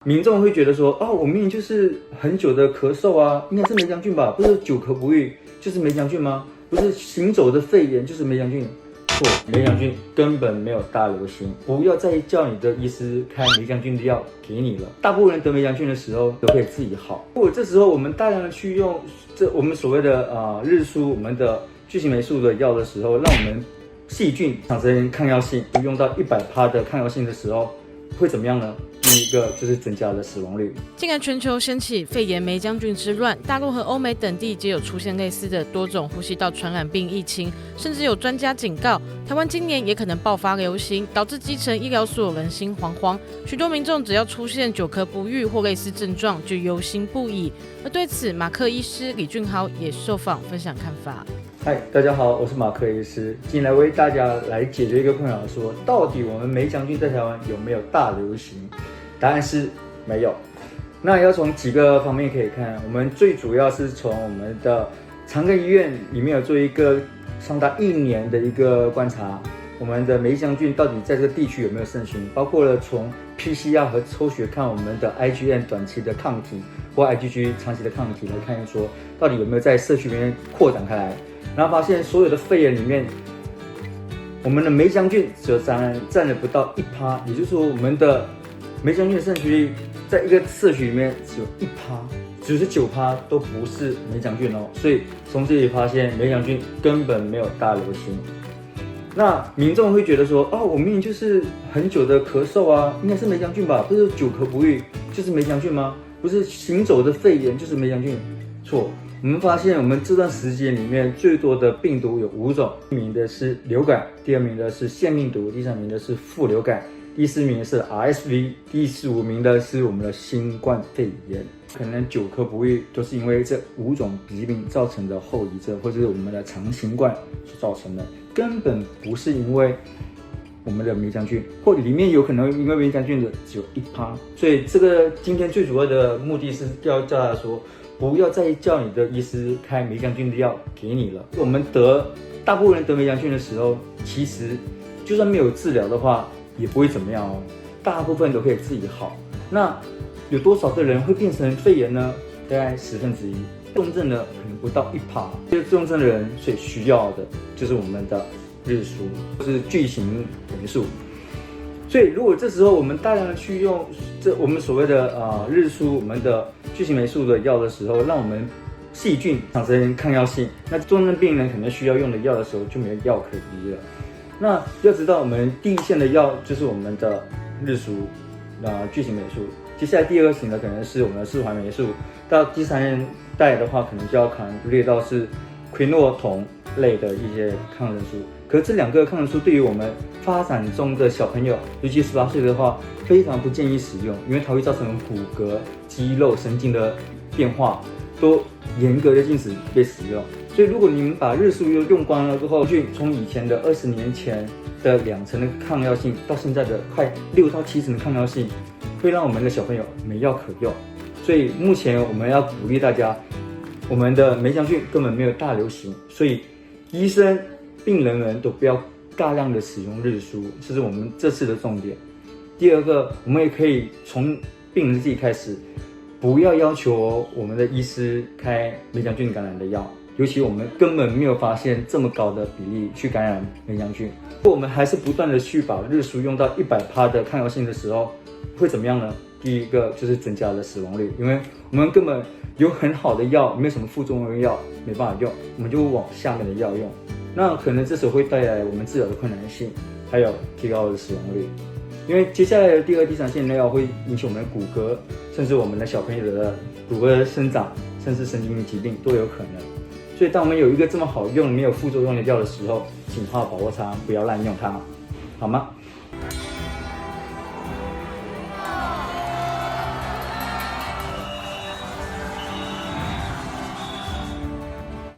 民众会觉得说，我明明就是很久的咳嗽啊，应该是梅将军吧？不是久咳不愈就是梅将军吗？不是行走的肺炎就是梅将军？错，梅将军根本没有大流行，不要再叫你的医师开梅将军的药给你了。大部分人得梅将军的时候都可以自己好。如果这时候我们大量的去用我们所谓的日舒我们的巨型霉素的药的时候，让我们细菌产生抗药性，用到100%的抗药性的时候，会怎么样呢？第一个就是增加了死亡率。近来全球掀起肺炎梅将军之乱，大陆和欧美等地皆有出现类似的多种呼吸道传染病疫情，甚至有专家警告，台湾今年也可能爆发流行，导致基层医疗所人心惶惶。许多民众只要出现久咳不愈或类似症状，就忧心不已。而对此，马克医师李俊豪也受访分享看法。嗨，大家好，我是马克医师，今天来为大家来解决一个困扰，说到底我们梅将军在台湾有没有大流行？答案是没有。那要从几个方面可以看，我们最主要是从我们的长庚医院里面有做一个长达1年的一个观察，我们的梅将军到底在这个地区有没有盛行，包括了从 PCR 和抽血看我们的 IgM 短期的抗体或 IgG 长期的抗体来看，说到底有没有在社区里面扩展开来。然后发现所有的肺炎里面，我们的梅将军只有占了不到1%，也就是说我们的梅将军的渗透率在一个社区里面只有1%，99%都不是梅将军哦。所以从这里发现梅将军根本没有大流行。那民众会觉得说，我明明就是很久的咳嗽啊，应该是梅将军吧？不是久咳不愈就是梅将军吗？不是行走的肺炎就是梅将军？错。我们发现，我们这段时间里面最多的病毒有5种，第1名的是流感，第2名的是腺病毒，第3名的是副流感，第4名是 RSV， 第5名的是我们的新冠肺炎。可能久咳不愈都是因为这5种疾病造成的后遗症，或者是我们的长新冠所造成的，根本不是因为我们的梅将军，或里面有可能因为梅将军的只有1%。所以这个今天最主要的目的是要叫大家说，不要再叫你的医师开梅将军的药给你了。我们大部分人得梅将军的时候，其实就算没有治疗的话，也不会怎么样哦。大部分都可以自己好。那有多少的人会变成肺炎呢？大概1/10，重症的可能不到1%。这重症的人所需要的就是我们的日舒，就是巨型霉素。所以如果这时候我们大量的去用我们所谓的日舒我们的巨型霉素的药的时候，让我们细菌产生抗药性，那重症病人可能需要用的药的时候就没有药可医了。那要知道我们第一线的药就是我们的日舒巨型霉素，接下来第2型的可能是我们的四环霉素，到第3代的话可能就要考虑到是喹诺酮类的一些抗生素。可是这2个抗生素对于我们发展中的小朋友，尤其18岁的话，非常不建议使用，因为它会造成骨骼、肌肉、神经的变化，都严格的禁止被使用。所以如果你们把日舒用光了之后，从以前的20年前的2成的抗药性，到现在的快6到7成的抗药性，会让我们的小朋友没药可用。所以目前我们要鼓励大家，我们的梅将军根本没有大流行，所以医生、病人们都不要大量的使用日舒，这是我们这次的重点。第2个，我们也可以从病人自己开始，不要要求我们的医师开梅将军感染的药，尤其我们根本没有发现这么高的比例去感染梅将军。我们还是不断的去把日舒用到100%的抗药性的时候，会怎么样呢？第一个就是增加了死亡率，因为我们根本有很好的药，没有什么副作用的药没办法用，我们就往下面的药用，那可能这时候会带来我们治疗的困难性，还有提高的死亡率。因为接下来的第2、第3线的药会引起我们的骨骼，甚至我们的小朋友的骨骼生长，甚至神经疾病都有可能。所以当我们有一个这么好用、没有副作用的药的时候，请好好把握它，不要滥用它，好吗？